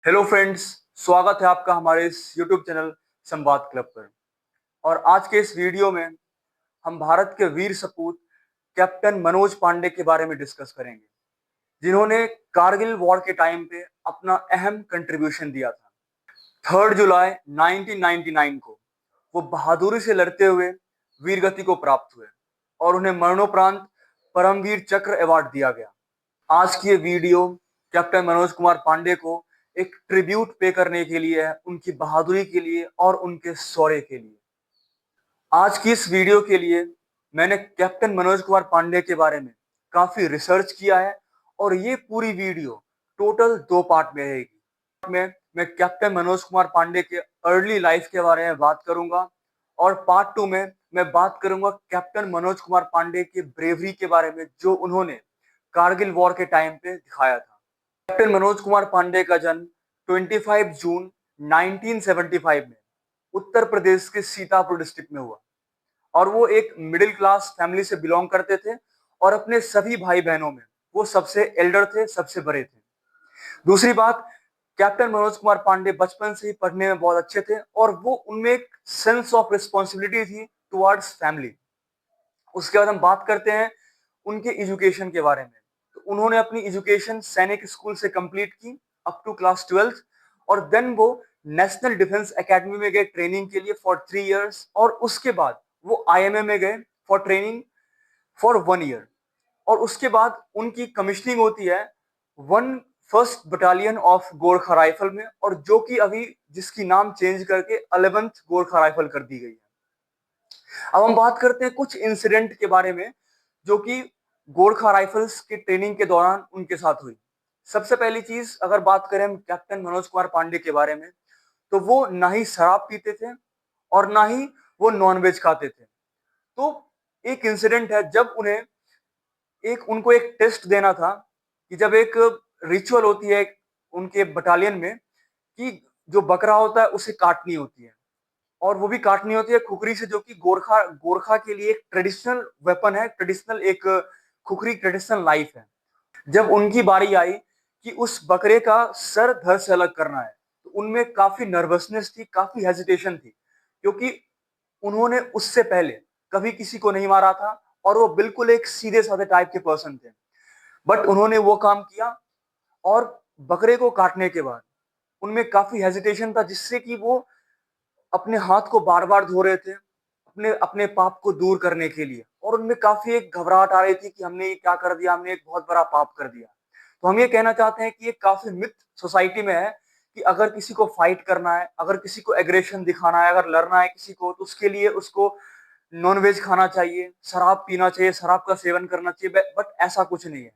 Hello friends, स्वागत है आपका हमारे इस यूट्यूब चैनल संवाद क्लब पर। और आज के इस वीडियो में हम भारत के वीर सपूत कैप्टन मनोज पांडे के बारे में डिस्कस करेंगे, जिन्होंने कारगिल वॉर के टाइम पे अपना अहम कंट्रीब्यूशन दिया था। 3 जुलाई 1999 को वो बहादुरी से लड़ते हुए वीर गति को प्राप्त हुए और उन्हें मरणोपरांत परमवीर चक्र अवार्ड दिया गया। आज की ये वीडियो कैप्टन मनोज कुमार पांडे को एक ट्रिब्यूट पे करने के लिए है, उनकी बहादुरी के लिए और उनके शौर्य के लिए। आज की इस वीडियो के लिए मैंने कैप्टन मनोज कुमार पांडे के बारे में काफी रिसर्च किया है और ये पूरी वीडियो टोटल 2 पार्ट में रहेगी। मैं कैप्टन मनोज कुमार पांडे के अर्ली लाइफ के बारे में बात करूंगा और पार्ट 2 में मैं बात करूंगा कैप्टन मनोज कुमार पांडे के ब्रेवरी के बारे में, जो उन्होंने कारगिल वॉर के टाइम पे दिखाया था। कैप्टन मनोज कुमार पांडे का जन्म 25 जून 1975 में उत्तर प्रदेश के सीतापुर डिस्ट्रिक्ट में हुआ और वो एक मिडिल क्लास फैमिली से बिलोंग करते थे और अपने सभी भाई बहनों में वो सबसे एल्डर थे, सबसे बड़े थे। दूसरी बात, कैप्टन मनोज कुमार पांडे बचपन से ही पढ़ने में बहुत अच्छे थे और वो उनमें एक सेंस ऑफ रिस्पॉन्सिबिलिटी थी टुवर्ड्स फैमिली। उसके बाद हम बात करते हैं उनके एजुकेशन के बारे में। तो उन्होंने अपनी एजुकेशन सैनिक स्कूल से कंप्लीट की अप टू क्लास 12th और देन वो नेशनल डिफेंस एकेडमी में गए ट्रेनिंग के लिए फॉर 3 इयर्स और उसके बाद वो आईएमए में गए फॉर ट्रेनिंग फॉर 1 ईयर और उसके बाद उनकी कमिश्निंग होती है 1st battalion of Gorkha rifle में, और जो कि अभी जिसकी नाम चेंज करके 11th गोरखा राइफल कर दी गई है। अब हम बात करते हैं कुछ इंसिडेंट के बारे में जो कि गोरखा राइफल्स के ट्रेनिंग के दौरान उनके साथ हुई। सबसे पहली चीज अगर बात करें हम कैप्टन मनोज कुमार पांडे के बारे में, तो वो ना ही शराब पीते थे और ना ही वो नॉनवेज खाते थे। तो एक इंसिडेंट है जब उनको एक टेस्ट देना था कि जब एक रिचुअल होती है उनके बटालियन में कि जो बकरा होता है उसे काटनी होती है और वो भी काटनी होती है खुखरी से, जो कि गोरखा गोरखा के लिए एक ट्रेडिशनल वेपन है, ट्रेडिशनल एक खुखरी ट्रेडिशनल लाइफ है। जब उनकी बारी आई कि उस बकरे का सर धड़ से अलग करना है, तो उनमें काफी नर्वसनेस थी, काफी हेजिटेशन थी, क्योंकि उन्होंने उससे पहले कभी किसी को नहीं मारा था और वो बिल्कुल एक सीधे साधे टाइप के पर्सन थे। बट उन्होंने वो काम किया और बकरे को काटने के बाद उनमें काफी हेजिटेशन था, जिससे कि वो अपने हाथ को बार बार धो रहे थे अपने अपने पाप को दूर करने के लिए, और उनमें काफी एक घबराहट आ रही थी कि हमने ये क्या कर दिया, हमने एक बहुत बड़ा पाप कर दिया। तो हम ये कहना चाहते हैं कि ये काफी मिथ सोसाइटी में है कि अगर किसी को फाइट करना है, अगर किसी को एग्रेशन दिखाना है, अगर लड़ना है किसी को, तो उसके लिए उसको नॉनवेज खाना चाहिए, शराब पीना चाहिए, शराब का सेवन करना चाहिए। बट ऐसा कुछ नहीं है।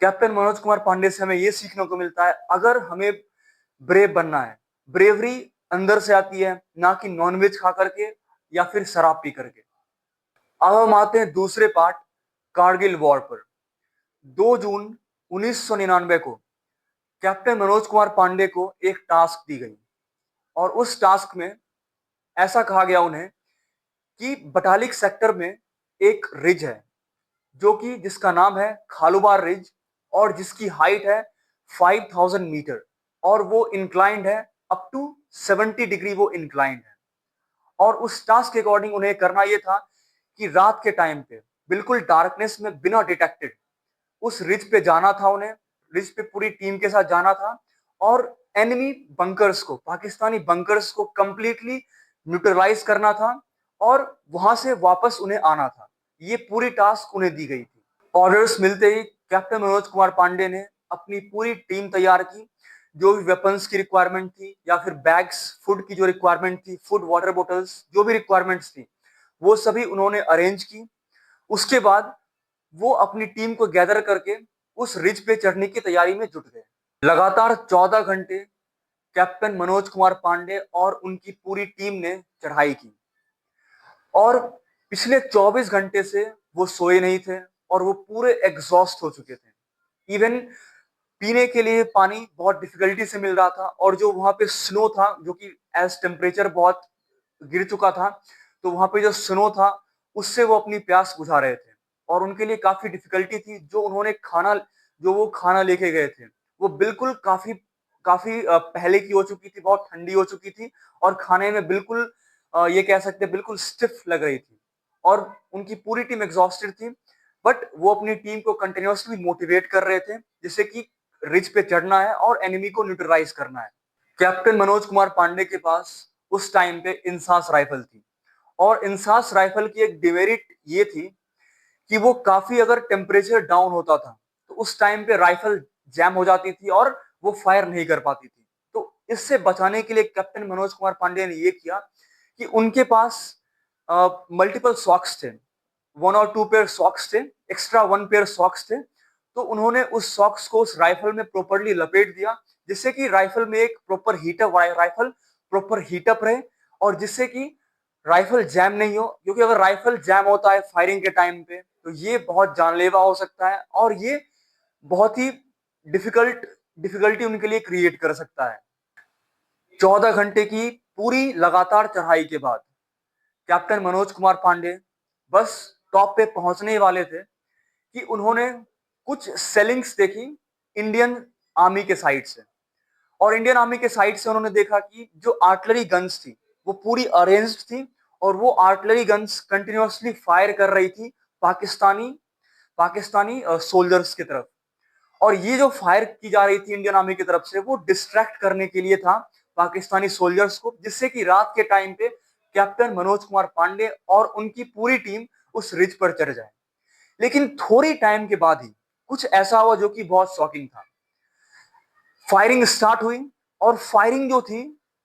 कैप्टन मनोज कुमार पांडे से हमें ये सीखने को मिलता है, अगर हमें ब्रेव बनना है, ब्रेवरी अंदर से आती है, ना कि नॉनवेज खा करके या फिर शराब पी करके। अब हम आते हैं दूसरे पार्ट, कारगिल वॉर पर। 2 जून 1999 को कैप्टन मनोज कुमार पांडे को एक टास्क दी गई और उस टास्क में ऐसा कहा गया उन्हें कि बटालिक सेक्टर में एक रिज है जो कि जिसका नाम है खालूबार रिज और जिसकी हाइट है 5000 मीटर और वो इंक्लाइंड है अप टू 70 डिग्री, वो इंक्लाइंड है। और उस टास्क के अकॉर्डिंग उन्हें करना यह था कि रात के टाइम पे बिल्कुल डार्कनेस में बिना डिटेक्टेड उस रिज पे जाना था उन्हें, रिज पे पूरी टीम के साथ जाना था और एनिमी बंकर्स को, पाकिस्तानी बंकर्स को कंप्लीटली न्यूट्रलाइज करना था और वहां से वापस उन्हें आना था। ये पूरी टास्क उन्हें दी गई थी। ऑर्डर्स मिलते ही कैप्टन मनोज कुमार पांडे ने अपनी पूरी टीम तैयार की, जो भी वेपन्स की रिक्वायरमेंट थी या फिर बैग्स, फूड की जो रिक्वायरमेंट थी, फूड वाटर बोटल्स, जो भी रिक्वायरमेंट्स थी वो सभी उन्होंने अरेंज की। उसके बाद वो अपनी टीम को गैदर करके उस रिज पे चढ़ने की तैयारी में जुट गए। लगातार 14 घंटे कैप्टन मनोज कुमार पांडे और उनकी पूरी टीम ने चढ़ाई की और पिछले 24 घंटे से वो सोए नहीं थे और वो पूरे एग्जॉस्ट हो चुके थे। इवन पीने के लिए पानी बहुत डिफिकल्टी से मिल रहा था और जो वहां पे स्नो था, जो कि एज टेम्परेचर बहुत गिर चुका था, तो वहां पे जो स्नो था उससे वो अपनी प्यास बुझा रहे थे और उनके लिए काफी डिफिकल्टी थी। जो वो खाना लेके गए थे वो बिल्कुल काफी काफी पहले की हो चुकी थी, बहुत ठंडी हो चुकी थी और खाने में बिल्कुल ये कह सकते हैं बिल्कुल स्टिफ लग रही थी और उनकी पूरी टीम एग्जॉस्टेड थी। बट वो अपनी टीम को कंटिन्यूअसली मोटिवेट कर रहे थे जिससे कि रिज पे चढ़ना है और एनिमी को न्यूट्रलाइज करना है। कैप्टन मनोज कुमार पांडे के पास उस टाइम पे इंसास राइफल थी और इंसास राइफल की एक डिमेरिट ये थी कि वो काफी अगर टेम्परेचर डाउन होता था तो उस टाइम पे राइफल जैम हो जाती थी और वो फायर नहीं कर पाती थी। तो इससे बचाने के लिए कैप्टन मनोज कुमार पांडे ने ये किया कि उनके पास मल्टीपल सॉक्स थे, 1 और 2 पेयर सॉक्स थे, एक्स्ट्रा 1 पेयर सॉक्स थे। तो उन्होंने उस सॉक्स को उस राइफल में प्रॉपरली लपेट दिया जिससे कि राइफल में एक proper heat up rifle proper heat up रहे और जिससे कि राइफल जैम नहीं हो, क्योंकि अगर राइफल जैम होता है फायरिंग के टाइम पे तो ये बहुत जानलेवा हो सकता है और ये बहुत ही डिफिकल्टी उनके लिए क्रिएट कर सकता है। 14 घंटे की पूरी लगातार चढ़ाई के बाद कैप्टन मनोज कुमार पांडे बस टॉप पे पहुंचने वाले थे कि उन्होंने कुछ सेलिंग्स देखी इंडियन आर्मी के साइड से और इंडियन आर्मी के साइड से उन्होंने देखा कि जो आर्टिलरी गन्स थी वो पूरी अरेंज्ड थी और वो आर्टिलरी गन्स कंटिन्यूअसली फायर कर रही थी पाकिस्तानी पाकिस्तानी सोल्जर्स की तरफ। और ये जो फायर की जा रही थी इंडियन आर्मी की तरफ से वो डिस्ट्रैक्ट करने के लिए था पाकिस्तानी सोल्जर्स को, जिससे कि रात के टाइम पे कैप्टन मनोज कुमार पांडे और उनकी पूरी टीम उस रिज पर चढ़ जाए। लेकिन थोड़ी टाइम के बाद ही कुछ ऐसा हुआ जो कि बहुत शॉकिंग था। फायरिंग स्टार्ट हुई और फायरिंग जो थी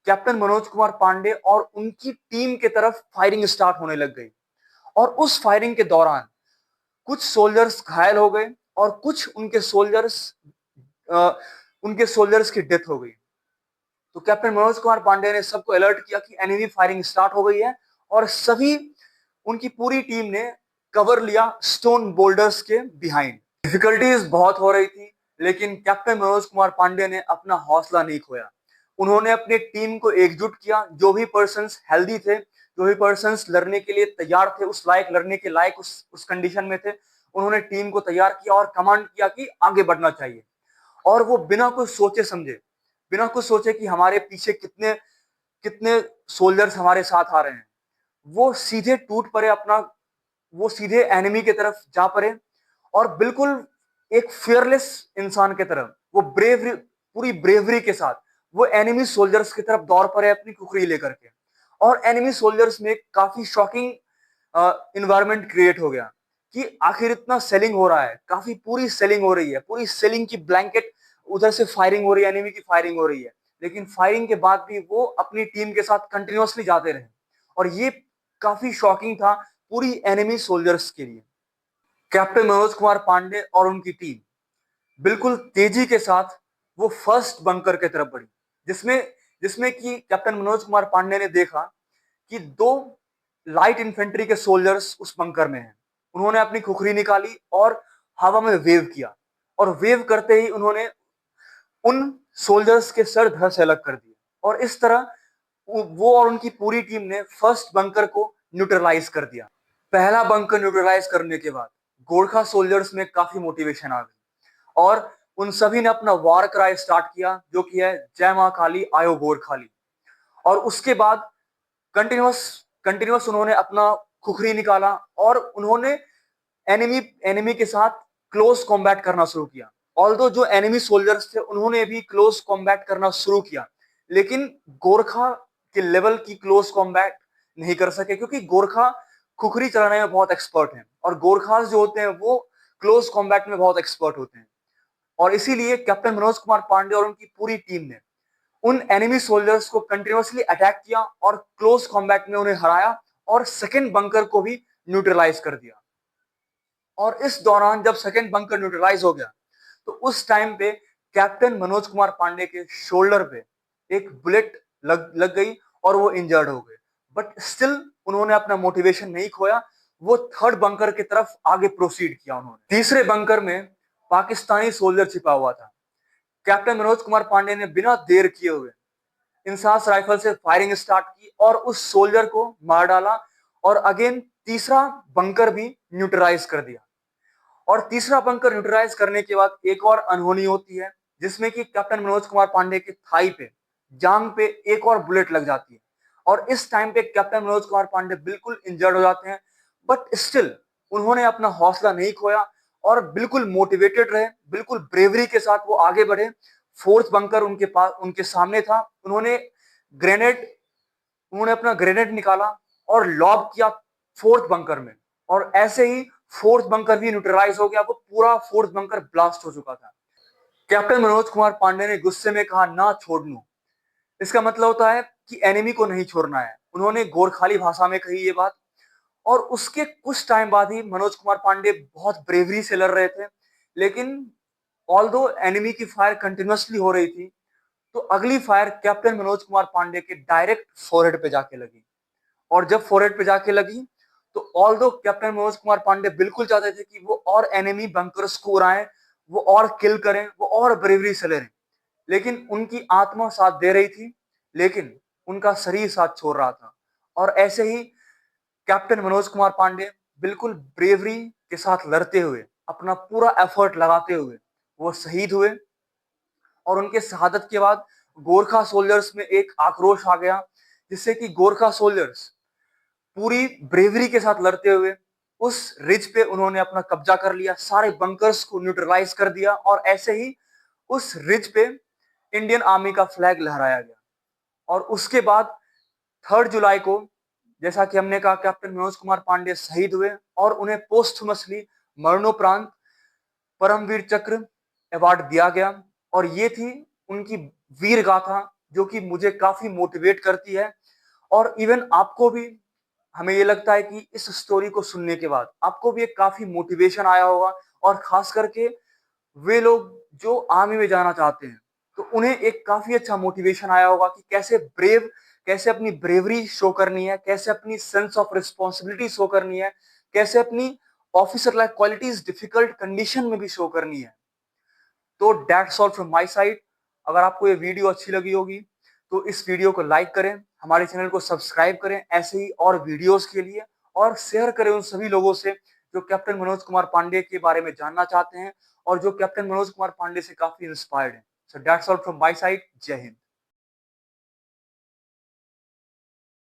कैप्टन मनोज कुमार पांडे और उनकी टीम के तरफ फायरिंग स्टार्ट होने लग गई और उस फायरिंग के दौरान कुछ सोल्जर्स घायल हो गए और कुछ उनके सोल्जर्स की डेथ हो गई। तो कैप्टन मनोज कुमार पांडे ने सबको अलर्ट किया कि एनिमी फायरिंग स्टार्ट हो गई है और सभी उनकी पूरी टीम ने कवर लिया स्टोन बोल्डर्स के बिहाइंड। डिफिकल्टीज बहुत हो रही थी लेकिन कैप्टन मनोज कुमार पांडे ने अपना हौसला नहीं खोया। उन्होंने अपनी टीम को एकजुट किया, जो भी पर्सन्स हेल्दी थे, जो भी पर्सन्स लड़ने के लिए तैयार थे, उस लायक लड़ने के लायक उस कंडीशन में थे, उन्होंने टीम को तैयार किया और कमांड किया कि आगे बढ़ना चाहिए। और वो बिना कुछ सोचे समझे, बिना कुछ सोचे कि हमारे पीछे कितने कितने सोल्जर्स हमारे साथ आ रहे हैं, वो सीधे टूट पड़े अपना, वो सीधे एनिमी की तरफ जा पड़े और बिल्कुल एक फियरलेस इंसान की तरफ वो ब्रेवरी, पूरी ब्रेवरी के साथ वो एनिमी सोल्जर्स की तरफ दौड़ पड़े अपनी कुकरी लेकर के। और एनिमी सोल्जर्स में काफी शॉकिंग इन्वायरमेंट क्रिएट हो गया कि आखिर इतना सेलिंग हो रहा है, काफी पूरी सेलिंग हो रही है, पूरी सेलिंग की ब्लैंकेट, उधर से फायरिंग हो रही है, एनिमी की फायरिंग हो रही है, लेकिन फायरिंग के बाद भी वो अपनी टीम के साथ कंटिन्यूअसली जाते रहे और ये काफी शॉकिंग था पूरी एनिमी सोल्जर्स के लिए। कैप्टन मनोज कुमार पांडे और उनकी टीम बिल्कुल तेजी के साथ वो फर्स्ट बंकर की तरफ बढ़ी, जिसमें जिसमें कि कैप्टन मनोज कुमार पांडे ने देखा कि 2 लाइट इन्फेंट्री के सोल्जर्स उस बंकर में हैं। उन्होंने अपनी खुखरी निकाली और हवा में वेव किया और वेव करते ही उन्होंने उन सोल्जर्स के सर धड़ से अलग कर दिए और इस तरह वो और उनकी पूरी टीम ने फर्स्ट बंकर को न्यूट्रलाइज कर दिया। पहला बंकर न्यूट्रलाइज करने के बाद गोरखा सोल्जर्स में काफी मोटिवेशन आ गई और उन सभी ने अपना वार क्राई स्टार्ट किया जो कि है जय मां काली आयो गोरखाली। और उसके बाद कंटिन्यूअस कंटिन्यूअस उन्होंने अपना खुखरी निकाला और उन्होंने एनिमी एनिमी के साथ क्लोज कॉम्बैट करना शुरू किया। ऑल्दो जो एनिमी सोल्जर्स थे उन्होंने भी क्लोज कॉम्बैट करना शुरू किया, लेकिन गोरखा के लेवल की क्लोज कॉम्बैट नहीं कर सके क्योंकि गोरखा खुखरी चलाने में बहुत एक्सपर्ट हैं और गोरखास जो होते हैं वो क्लोज कॉम्बैट में बहुत एक्सपर्ट होते हैं। और इसीलिए कैप्टन मनोज कुमार पांडे और उनकी पूरी टीम ने उन एनिमी सोल्जर्स को कंटिन्यूअसली अटैक किया और क्लोज कॉम्बैट में उन्हें हराया और सेकेंड बंकर को भी न्यूट्रलाइज कर दिया। और इस दौरान जब सेकेंड बंकर न्यूट्रलाइज हो गया तो उस टाइम पे कैप्टन मनोज कुमार पांडे के शोल्डर पे एक बुलेट लग गई और वो इंजर्ड हो गए। बट स्टिल उन्होंने अपना मोटिवेशन नहीं खोया, वो थर्ड बंकर की तरफ आगे प्रोसीड किया। उन्होंने तीसरे बंकर में पाकिस्तानी सोल्जर छिपा हुआ था। कैप्टन मनोज कुमार पांडे ने बिना देर किए हुए इंसास राइफल से फायरिंग स्टार्ट की और उस सोल्जर को मार डाला और अगेन तीसरा बंकर भी न्यूट्रलाइज कर दिया। और तीसरा बंकर न्यूट्रलाइज करने के बाद एक और अनहोनी होती है जिसमें कि कैप्टन मनोज कुमार पांडे के थाई पे, जांग पे एक और बुलेट लग जाती है और इस टाइम पे कैप्टन मनोज कुमार पांडे बिल्कुल इंजर्ड हो जाते हैं। बट स्टिल उन्होंने अपना हौसला नहीं खोया और बिल्कुल मोटिवेटेड रहे, बिल्कुल ब्रेवरी के साथ वो आगे बढ़े। फोर्थ बंकर उनके पास, उनके सामने था। ग्रेनेड उन्होंने अपना ग्रेनेड निकाला और लॉब किया फोर्थ बंकर में, और ऐसे ही फोर्थ बंकर भी न्यूट्रलाइज हो गया। वो पूरा फोर्थ बंकर ब्लास्ट हो चुका था। कैप्टन मनोज कुमार पांडे ने गुस्से में कहा, ना छोड़नू। इसका मतलब होता है कि एनिमी को नहीं छोड़ना है। उन्होंने गोरखाली भाषा में कही ये बात, और उसके कुछ टाइम बाद ही मनोज कुमार पांडे बहुत ब्रेवरी से लड़ रहे थे। लेकिन ऑल्दो एनिमी की फायर कंटिन्यूअसली हो रही थी, तो अगली फायर कैप्टन मनोज कुमार पांडे के डायरेक्ट फोरहेड पे जाके लगी। और जब फोरहेड पे जाके लगी तो ऑल्दो कैप्टन मनोज कुमार पांडे बिल्कुल चाहते थे कि वो और एनिमी बंकर्स को उड़ाएं, वो और किल करें, वो और ब्रेवरी से लड़ें, लेकिन उनकी आत्मा साथ दे रही थी, लेकिन उनका शरीर साथ छोड़ रहा था। और ऐसे ही कैप्टन मनोज कुमार पांडे बिल्कुल ब्रेवरी के साथ लड़ते हुए, अपना पूरा एफर्ट लगाते हुए वो शहीद हुए। और उनके शहादत के बाद गोरखा सोल्जर्स में एक आक्रोश आ गया, जिससे कि गोरखा सोल्जर्स पूरी ब्रेवरी के साथ लड़ते हुए उस रिज पे उन्होंने अपना कब्जा कर लिया, सारे बंकर्स को न्यूट्रलाइज कर दिया, और ऐसे ही उस रिज पे इंडियन आर्मी का फ्लैग लहराया गया। और उसके बाद 3 जुलाई को, जैसा कि हमने कहा, कैप्टन मनोज कुमार पांडे शहीद हुए और उन्हें पोस्टमसली मरणोपरांत परमवीर चक्र अवार्ड दिया गया। और ये थी उनकी वीर गाथा, जो कि मुझे काफी मोटिवेट करती है। और इवन आपको भी, हमें ये लगता है कि इस स्टोरी को सुनने के बाद आपको भी एक काफी मोटिवेशन आया होगा। और खास करके वे लोग जो आर्मी में जाना चाहते हैं, तो उन्हें एक काफी अच्छा मोटिवेशन आया होगा कि कैसे अपनी ब्रेवरी शो करनी है, कैसे अपनी सेंस ऑफ रिस्पॉन्सिबिलिटी शो करनी है, कैसे अपनी officer like qualities difficult condition में भी शो करनी है। तो that's all from my side. अगर आपको ये वीडियो अच्छी लगी होगी तो इस वीडियो को लाइक करें, हमारे चैनल को सब्सक्राइब करें ऐसे ही और वीडियोस के लिए, और शेयर करें उन सभी लोगों से जो कैप्टन मनोज कुमार पांडे के बारे में जानना चाहते हैं और जो कैप्टन मनोज कुमार पांडे से काफी इंस्पायर्ड है। So that's all from my side. जय हिंद।